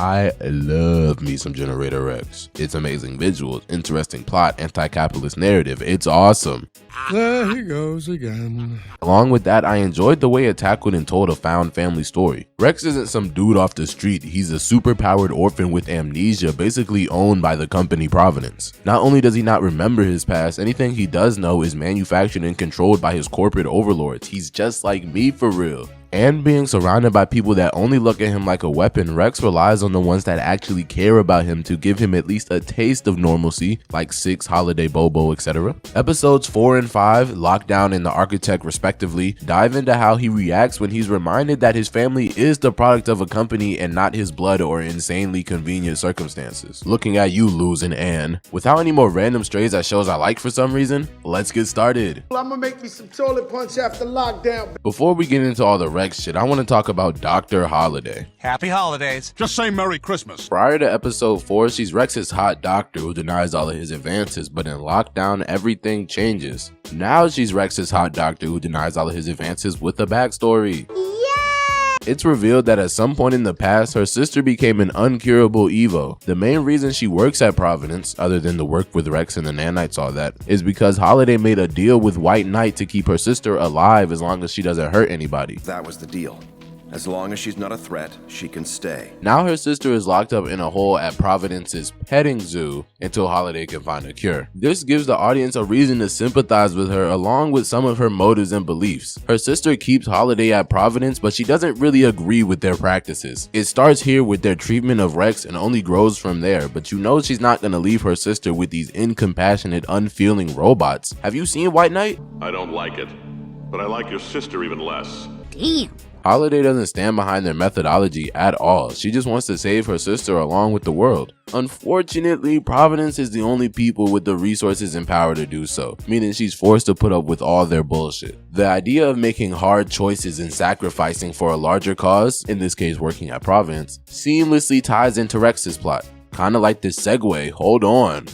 I love me some Generator Rex. It's amazing visuals, interesting plot, anti-capitalist narrative. It's awesome. There he goes again. Along with that, I enjoyed the way it tackled and told a found family story. Rex isn't some dude off the street. He's a super-powered orphan with amnesia, basically owned by the company Providence. Not only does he not remember his past, anything he does know is manufactured and controlled by his corporate overlords. He's just like me for real. And being surrounded by people that only look at him like a weapon, Rex relies on the ones that actually care about him to give him at least a taste of normalcy, like Six, Holiday, Bobo, etc. Episodes 4 and 5, Lockdown and the Architect respectively, dive into how he reacts when he's reminded that his family is the product of a company and not his blood or insanely convenient circumstances. Looking at you, losing Anne. Without any more random strays at shows I like for some reason, let's get started. I'm gonna make me some toilet punch after lockdown. Before we get into all the Rex shit, I want to talk about Dr. Holiday. Happy holidays. Just say Merry Christmas. Prior to episode 4, she's Rex's hot doctor who denies all of his advances, but in Lockdown, everything changes. Now she's Rex's hot doctor who denies all of his advances with a backstory. It's revealed that at some point in the past, her sister became an uncurable Evo. The main reason she works at Providence, other than the work with Rex and the nanites all that, is because Holiday made a deal with White Knight to keep her sister alive as long as she doesn't hurt anybody. That was the deal. As long as she's not a threat, she can stay. Now her sister is locked up in a hole at Providence's petting zoo until Holiday can find a cure. This gives the audience a reason to sympathize with her along with some of her motives and beliefs. Her sister keeps Holiday at Providence, but she doesn't really agree with their practices. It starts here with their treatment of Rex and only grows from there, but you know she's not gonna leave her sister with these incompassionate, unfeeling robots. Have you seen White Knight? I don't like it, but I like your sister even less. Damn. Holiday doesn't stand behind their methodology at all. She just wants to save her sister along with the world. Unfortunately, Providence is the only people with the resources and power to do so, meaning she's forced to put up with all their bullshit. The idea of making hard choices and sacrificing for a larger cause, in this case working at Providence, seamlessly ties into Rex's plot. Kinda like this segue, hold on.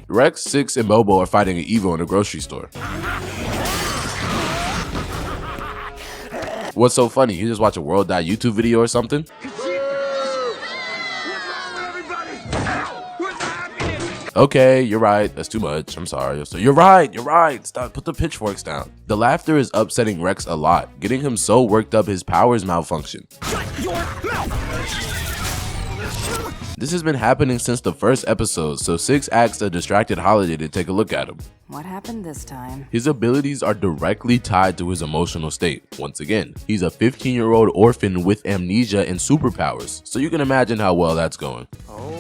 Rex, Six, and Bobo are fighting an Evo in a grocery store. What's so funny? You just watch a World Die YouTube video or something? Okay, you're right. That's too much. I'm sorry. So you're right. Stop. Put the pitchforks down. The laughter is upsetting Rex a lot, getting him so worked up his powers malfunction. Shut your mouth! This has been happening since the first episode, so Six asks a distracted Holiday to take a look at him. What happened this time? His abilities are directly tied to his emotional state. Once again, he's a 15-year-old orphan with amnesia and superpowers, so you can imagine how well that's going. Oh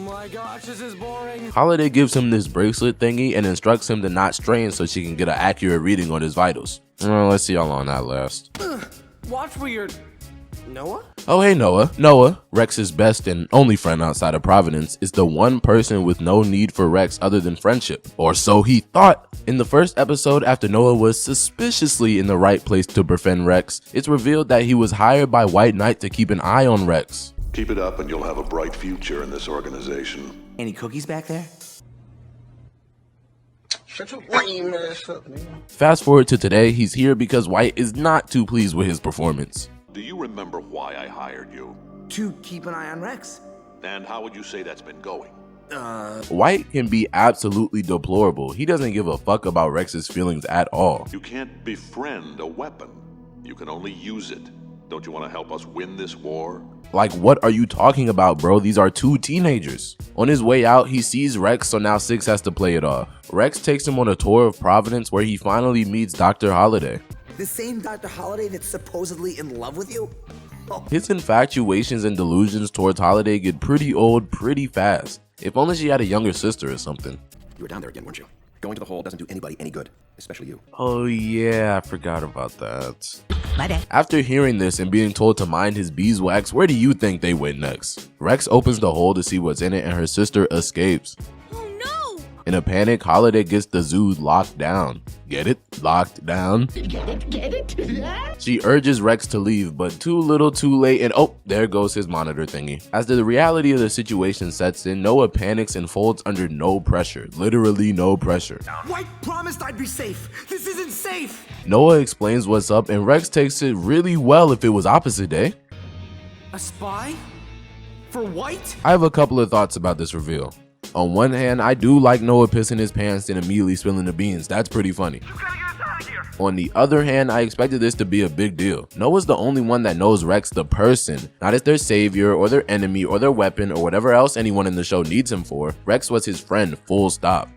my gosh, this is boring. Holiday gives him this bracelet thingy and instructs him to not strain so she can get an accurate reading on his vitals. Let's see how long that lasts. Watch where you're... Noah? Oh hey Noah. Noah, Rex's best and only friend outside of Providence, is the one person with no need for Rex other than friendship. Or so he thought. In the first episode, after Noah was suspiciously in the right place to befriend Rex, it's revealed that he was hired by White Knight to keep an eye on Rex. Keep it up and you'll have a bright future in this organization. Any cookies back there? Shut your lame ass up, man. Fast forward to today, he's here because White is not too pleased with his performance. Do you remember why I hired you? To keep an eye on Rex. And how would you say that's been going? White can be absolutely deplorable. He doesn't give a fuck about Rex's feelings at all. You can't befriend a weapon. You can only use it. Don't you want to help us win this war? Like, what are you talking about, bro? These are two teenagers. On his way out, he sees Rex, so now Six has to play it off. Rex takes him on a tour of Providence where he finally meets Dr. Holiday. The same Dr. Holiday that's supposedly in love with you? His infatuations and delusions towards Holiday get pretty old pretty fast. If only she had a younger sister or something. You were down there again, weren't you? Going to the hole doesn't do anybody any good, especially you. Oh yeah, I forgot about that. My bad. After hearing this and being told to mind his beeswax, where do you think they went next? Rex opens the hole to see what's in it and her sister escapes. Oh no! In a panic, Holiday gets the zoo locked down. Get it? Locked down. Get it? She urges Rex to leave, but too little too late, and oh, there goes his monitor thingy. As the reality of the situation sets in, Noah panics and folds under no pressure. Literally no pressure. White promised I'd be safe. This isn't safe. Noah explains what's up, and Rex takes it really well if it was opposite day. A spy? For White? I have a couple of thoughts about this reveal. On one hand, I do like Noah pissing his pants and immediately spilling the beans. That's pretty funny. On the other hand, I expected this to be a big deal. Noah's the only one that knows Rex the person, not as their savior or their enemy or their weapon or whatever else anyone in the show needs him for. Rex was his friend, full stop.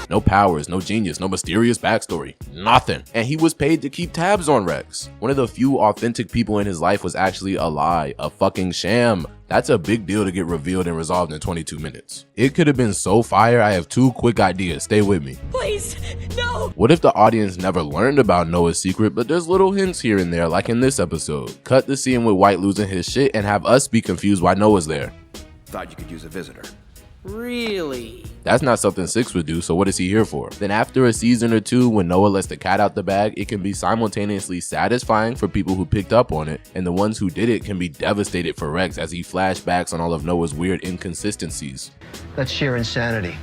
No powers, no genius, no mysterious backstory, nothing. And he was paid to keep tabs on Rex. One of the few authentic people in his life was actually a lie, a fucking sham. That's a big deal to get revealed and resolved in 22 minutes. It could have been so fire. I have two quick ideas. Stay with me. Please, no. What if the audience never learned about Noah's secret, but there's little hints here and there, like in this episode? Cut the scene with White losing his shit and have us be confused why Noah's there. Thought you could use a visitor. Really? That's not something Six would do, so what is he here for? Then after a season or two, when Noah lets the cat out the bag, it can be simultaneously satisfying for people who picked up on it, and the ones who did it can be devastated for Rex as he flashbacks on all of Noah's weird inconsistencies. That's sheer insanity.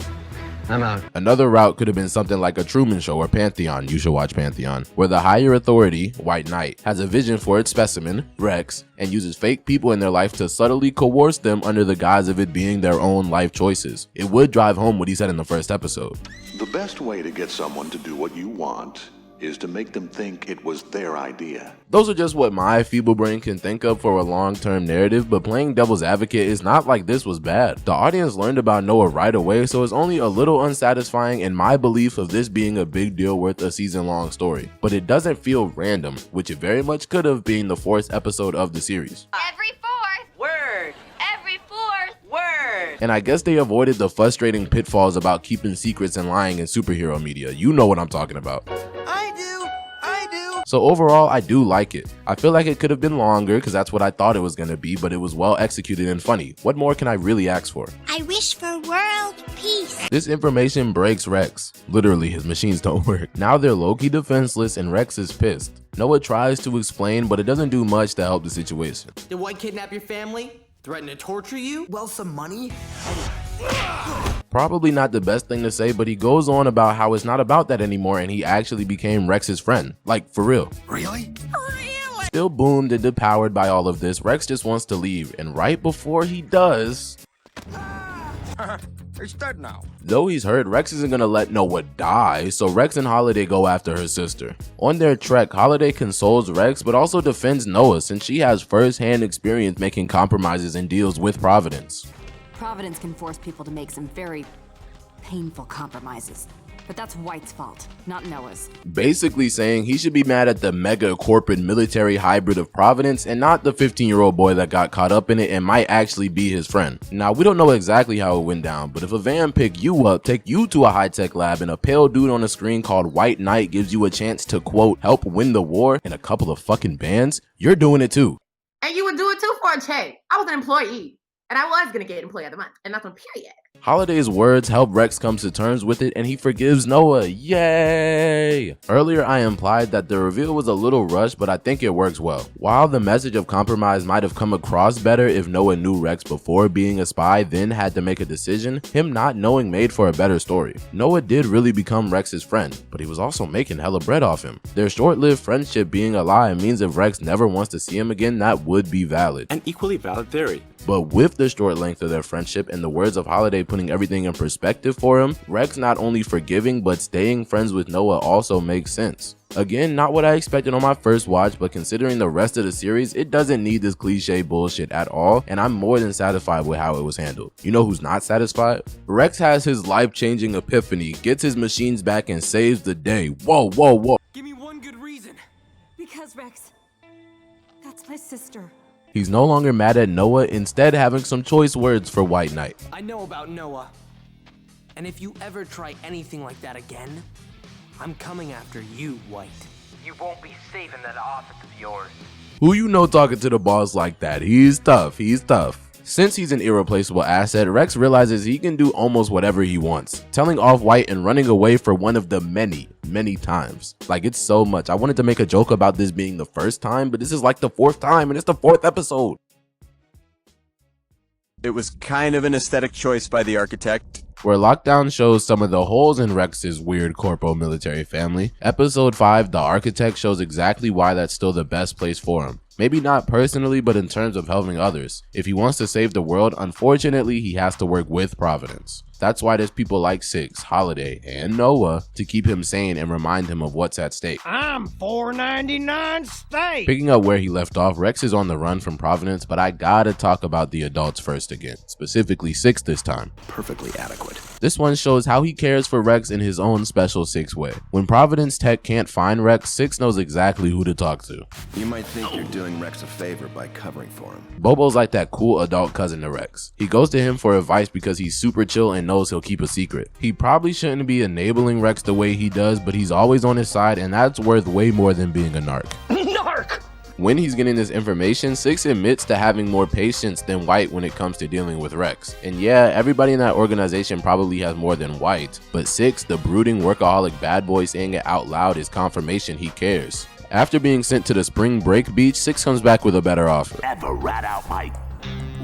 I'm out. Another route could have been something like a Truman Show or Pantheon. You should watch Pantheon, where the higher authority, White Knight, has a vision for its specimen, Rex, and uses fake people in their life to subtly coerce them under the guise of it being their own life choices. It would drive home what he said in the first episode. The best way to get someone to do what you want is to make them think it was their idea. Those are just what my feeble brain can think of for a long-term narrative, but playing devil's advocate is not like this was bad. The audience learned about Noah right away, so it's only a little unsatisfying in my belief of this being a big deal worth a season-long story. But it doesn't feel random, which it very much could have been the 4th episode of the series. Every 4th word. Every 4th word. And I guess they avoided the frustrating pitfalls about keeping secrets and lying in superhero media. You know what I'm talking about. So overall, I do like it. I feel like it could have been longer because that's what I thought it was going to be, but it was well executed and funny. What more can I really ask for? I wish for world peace. This information breaks Rex. Literally, his machines don't work. Now they're low-key defenseless and Rex is pissed. Noah tries to explain, but it doesn't do much to help the situation. Did White kidnap your family? Threaten to torture you? Well, some money? Probably not the best thing to say, but he goes on about how it's not about that anymore and he actually became Rex's friend. Like, for real. Really? Still boomed and depowered by all of this, Rex just wants to leave, and right before he does... He's dead now. Though he's hurt, Rex isn't gonna let Noah die, so Rex and Holiday go after her sister. On their trek, Holiday consoles Rex but also defends Noah since she has first-hand experience making compromises and deals with Providence. Providence can force people to make some very painful compromises. But that's White's fault, not Noah's. Basically saying he should be mad at the mega corporate military hybrid of Providence and not the 15-year-old boy that got caught up in it and might actually be his friend. Now, we don't know exactly how it went down, but if a van pick you up, take you to a high-tech lab, and a pale dude on a screen called White Knight gives you a chance to, quote, help win the war in a couple of fucking bands, you're doing it too. And you would do it too for a check. I was an employee. And I was gonna get Employee of the Month, and that's on period. Holiday's words help Rex come to terms with it and he forgives Noah. Yay! Earlier I implied that the reveal was a little rushed, but I think it works well. While the message of compromise might have come across better if Noah knew Rex before being a spy, then had to make a decision, him not knowing made for a better story. Noah did really become Rex's friend, but he was also making hella bread off him. Their short-lived friendship being a lie means if Rex never wants to see him again, that would be valid. An equally valid theory. But with the short length of their friendship and the words of Holiday putting everything in perspective for him, Rex not only forgiving but staying friends with Noah also makes sense. Again, not what I expected on my first watch, but considering the rest of the series, it doesn't need this cliche bullshit at all, and I'm more than satisfied with how it was handled. You know who's not satisfied? Rex has his life-changing epiphany, gets his machines back, and saves the day. Whoa, whoa, whoa. Give me one good reason. Because, Rex, that's my sister. He's no longer mad at Noah, instead having some choice words for White Knight. I know about Noah. And if you ever try anything like that again, I'm coming after you, White. You won't be saving that office of yours. Who you know talking to the boss like that? He's tough, he's tough. Since he's an irreplaceable asset, Rex realizes he can do almost whatever he wants, telling off White and running away for one of the many times. Like, it's so much. I wanted to make a joke about this being the first time, but this is like the 4th time and it's the 4th episode. It was kind of an aesthetic choice by the architect. Where Lockdown shows some of the holes in Rex's weird corpo military family, episode 5, The Architect, shows exactly why that's still the best place for him. Maybe not personally, but in terms of helping others. If he wants to save the world, unfortunately, he has to work with Providence. That's why there's people like Six, Holiday, and Noah to keep him sane and remind him of what's at stake. I'm $4.99 steak. Picking up where he left off, Rex is on the run from Providence, but I gotta talk about the adults first again, specifically Six this time. Perfectly adequate. This one shows how he cares for Rex in his own special Six way. When Providence Tech can't find Rex, Six knows exactly who to talk to. You might think you're doing Rex a favor by covering for him. Bobo's like that cool adult cousin to Rex. He goes to him for advice because he's super chill and knows he'll keep a secret. He probably shouldn't be enabling Rex the way he does, but he's always on his side, and that's worth way more than being a narc. Narc! When he's getting this information, Six admits to having more patience than White when it comes to dealing with Rex. And yeah, everybody in that organization probably has more than White, but Six, the brooding workaholic bad boy, saying it out loud is confirmation he cares. After being sent to the spring break beach, Six comes back with a better offer. Ever rat out Mike?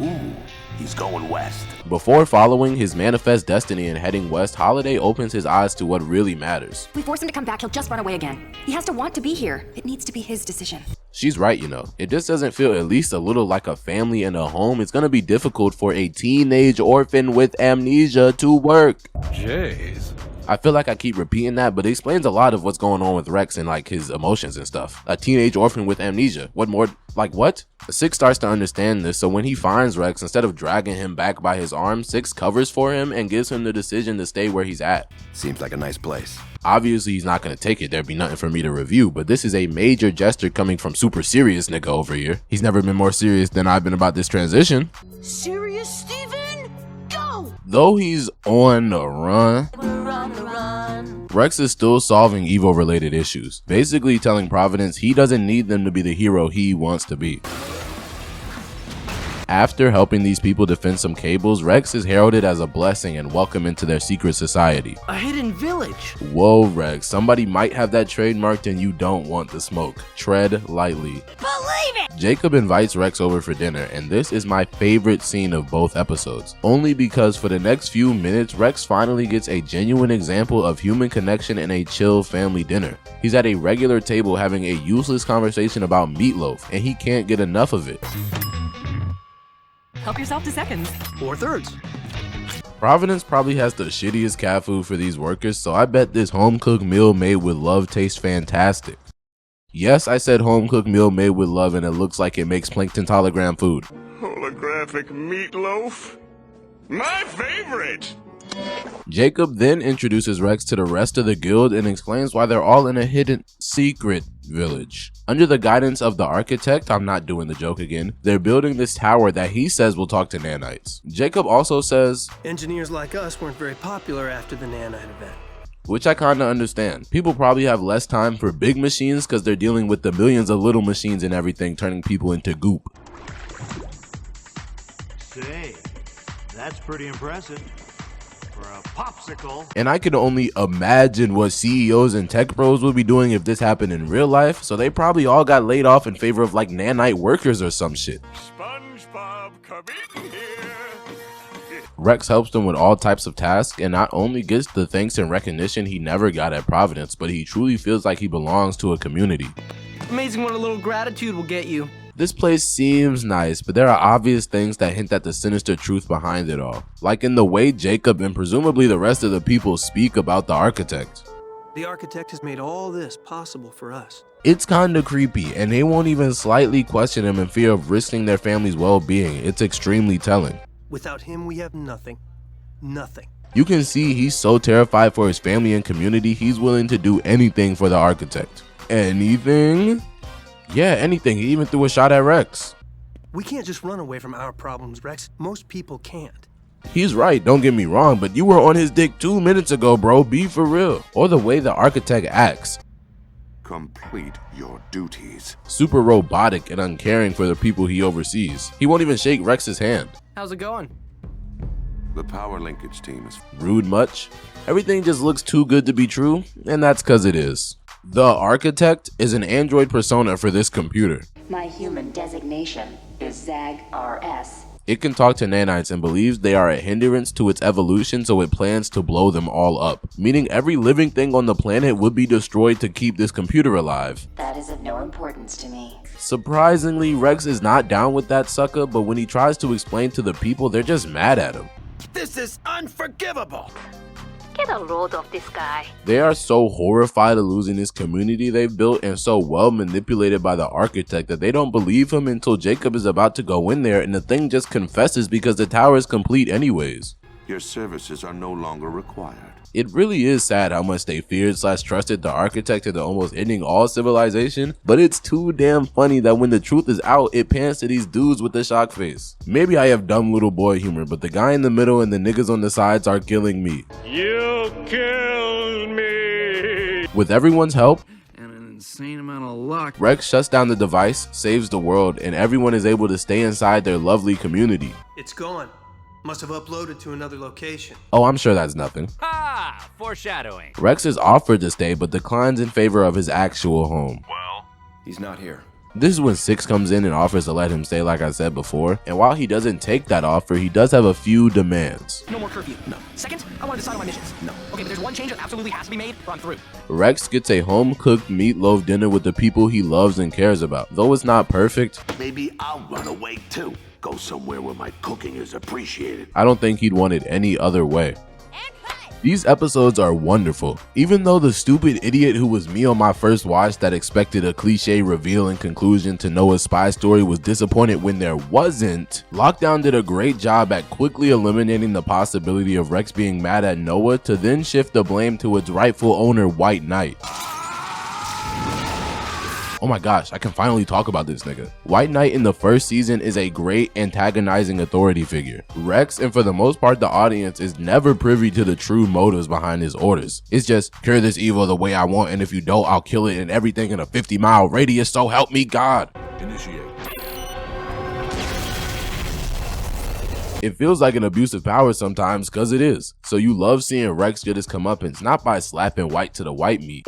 Ooh, he's going west. Before following his manifest destiny and heading west, Holiday opens his eyes to what really matters. If we force him to come back, he'll just run away again. He has to want to be here. It needs to be his decision. She's right, you know. It just doesn't feel at least a little like a family and a home. It's gonna be difficult for a teenage orphan with amnesia to work. Jeez. I feel like I keep repeating that, but it explains a lot of what's going on with Rex and like his emotions and stuff. A teenage orphan with amnesia. What more? Like what? Six starts to understand this, so when he finds Rex, instead of dragging him back by his arm, Six covers for him and gives him the decision to stay where he's at. Seems like a nice place. Obviously, he's not gonna take it. There'd be nothing for me to review, but this is a major gesture coming from super serious nigga over here. He's never been more serious than I've been about this transition. Serious, Steven? Go! Though he's on the run, Rex is still solving Evo related issues, basically telling Providence he doesn't need them to be the hero he wants to be. After helping these people defend some cables, Rex is heralded as a blessing and welcomed into their secret society. A hidden village. Whoa, Rex, somebody might have that trademarked and you don't want the smoke. Tread lightly. Believe it! Jacob invites Rex over for dinner, and this is my favorite scene of both episodes. Only because for the next few minutes, Rex finally gets a genuine example of human connection in a chill family dinner. He's at a regular table having a useless conversation about meatloaf, and he can't get enough of it. Help yourself to seconds. Or thirds. Providence probably has the shittiest cat food for these workers, so I bet this home-cooked meal made with love tastes fantastic. Yes, I said home-cooked meal made with love, and it looks like it makes Plankton's hologram food. Holographic meatloaf? My favorite! Jacob then introduces Rex to the rest of the guild and explains why they're all in a hidden secret village. Under the guidance of the architect, I'm not doing the joke again, they're building this tower that he says will talk to nanites. Jacob also says, engineers like us weren't very popular after the nanite event. Which I kinda understand. People probably have less time for big machines because they're dealing with the millions of little machines and everything turning people into goop. Say, that's pretty impressive. For a popsicle. And I can only imagine what CEOs and tech bros would be doing if this happened in real life, so they probably all got laid off in favor of like nanite workers or some shit. SpongeBob, come in here. Rex helps them with all types of tasks and not only gets the thanks and recognition he never got at Providence, but he truly feels like he belongs to a community. Amazing what a little gratitude will get you. This place seems nice, but there are obvious things that hint at the sinister truth behind it all. Like in the way Jacob and presumably the rest of the people speak about the architect. The architect has made all this possible for us. It's kinda creepy, and they won't even slightly question him in fear of risking their family's well-being. It's extremely telling. Without him, we have nothing. Nothing. You can see he's so terrified for his family and community, he's willing to do anything for the architect. Anything? Yeah, anything. He even threw a shot at Rex. We can't just run away from our problems, Rex. Most people can't. He's right, don't get me wrong, but you were on his dick 2 minutes ago, bro. Be for real. Or the way the architect acts. Complete your duties. Super robotic and uncaring for the people he oversees. He won't even shake Rex's hand. How's it going? The power linkage team is Rude much? Everything just looks too good to be true, and that's cause it is. The architect is an android persona for this computer. My human designation is ZAG-RS. It can talk to nanites and believes they are a hindrance to its evolution, so it plans to blow them all up, meaning every living thing on the planet would be destroyed to keep this computer alive. That is of no importance to me. Surprisingly, Rex is not down with that sucker, but when he tries to explain to the people, they're just mad at him. This is unforgivable. Get a load of this guy. They are so horrified of losing this community they've built and so well manipulated by the architect that they don't believe him until Jacob is about to go in there and the thing just confesses because the tower is complete anyways. Your services are no longer required. It really is sad how much they feared / trusted the architect into almost ending all civilization, but it's too damn funny that when the truth is out, it pans to these dudes with the shock face. Maybe I have dumb little boy humor, but the guy in the middle and the niggas on the sides are killing me. You killed me. With everyone's help, and an insane amount of luck, Rex shuts down the device, saves the world, and everyone is able to stay inside their lovely community. It's gone. Must have uploaded to another location. Oh, I'm sure that's nothing. Ah, foreshadowing. Rex is offered to stay, but declines in favor of his actual home. Well, he's not here. This is when Six comes in and offers to let him stay like I said before, and while he doesn't take that offer, he does have a few demands. No more curfew. No. Second, I want to decide on my missions. No. Okay, but there's one change that absolutely has to be made or I'm through. Rex gets a home-cooked meatloaf dinner with the people he loves and cares about. Though it's not perfect, maybe I'll run away too. Go somewhere where my cooking is appreciated. I don't think he'd want it any other way. These episodes are wonderful. Even though the stupid idiot who was me on my first watch that expected a cliche reveal and conclusion to Noah's spy story was disappointed when there wasn't, Lockdown did a great job at quickly eliminating the possibility of Rex being mad at Noah to then shift the blame to its rightful owner, White Knight. Oh my gosh, I can finally talk about this nigga. White Knight in the first season is a great antagonizing authority figure. Rex, and for the most part the audience, is never privy to the true motives behind his orders. It's just, cure this evil the way I want, and if you don't, I'll kill it and everything in a 50-mile radius, so help me God. Initiate. It feels like an abuse of power sometimes, cause it is. So you love seeing Rex get his comeuppance, not by slapping White to the white meat,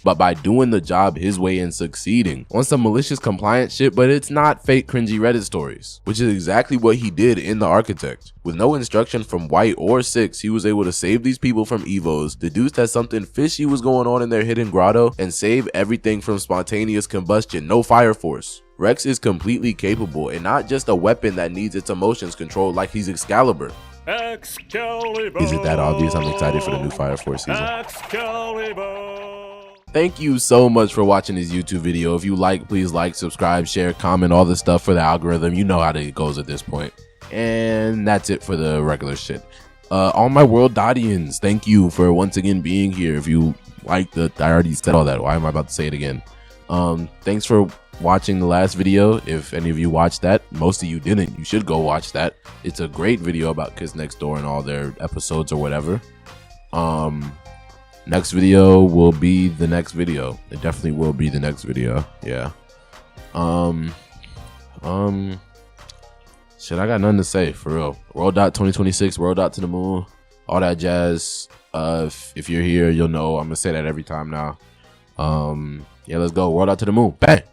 but by doing the job his way and succeeding on some malicious compliance shit, but it's not fake cringy Reddit stories, which is exactly what he did in The Architect. With no instruction from White or Six, he was able to save these people from evos, deduce that something fishy was going on in their hidden grotto, and save everything from spontaneous combustion, no fire force. Rex is completely capable and not just a weapon that needs its emotions controlled like he's Excalibur. Excalibur. Is it that obvious? I'm excited for the new Fire Force season. Excalibur. Thank you so much for watching this YouTube video. If you like, please like, subscribe, share, comment, all the stuff for the algorithm. You know how it goes at this point. And that's it for the regular shit. All my world Dottians, thank you for once again being here. If you like I already said all that. Why am I about to say it again? Thanks for watching the last video. If any of you watched that, most of you didn't, you should go watch that. It's a great video about Kids Next Door and all their episodes or whatever. Next video will be the next video. It definitely will be the next video. Yeah. Shit, I got nothing to say for real. World Dot 2026, World Dot to the moon, all that jazz. If you're here, you'll know I'm gonna say that every time now. Yeah, let's go. World Dot to the moon. Bang.